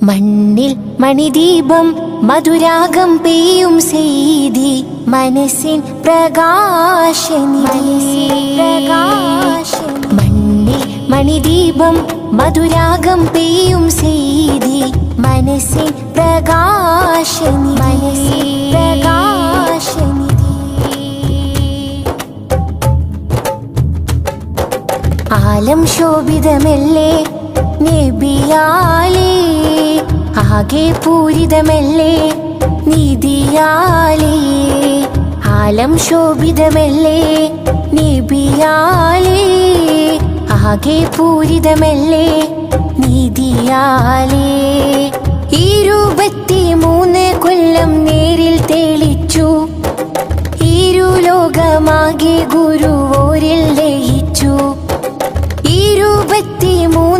മണ്ണിൽ മണിദീപം മധുരാഗം പെയ്യും സെയ്തി മനസ്സിൻ പ്രകാശനിധി. മണ്ണിൽ മണിദീപം മധുരാഗം പെയ്യും സെയ്തി മനസ്സിൻ പ്രകാശനിധി. ആലം ശോഭിതമല്ലേ നബിയാലേ, ആകെ പൂരിതമല്ലേ നിധിയാലേ. ആലം ശോഭിതമല്ലേ നബിയാലേ, ആകെ പൂരിതമല്ലേ നിധിയാലേ. 23 കൊല്ലം നേരിൽ തെളിച്ചു, ഇരുലോകമാകെ ഗുരുവോരിൽ ലയിച്ചു. 23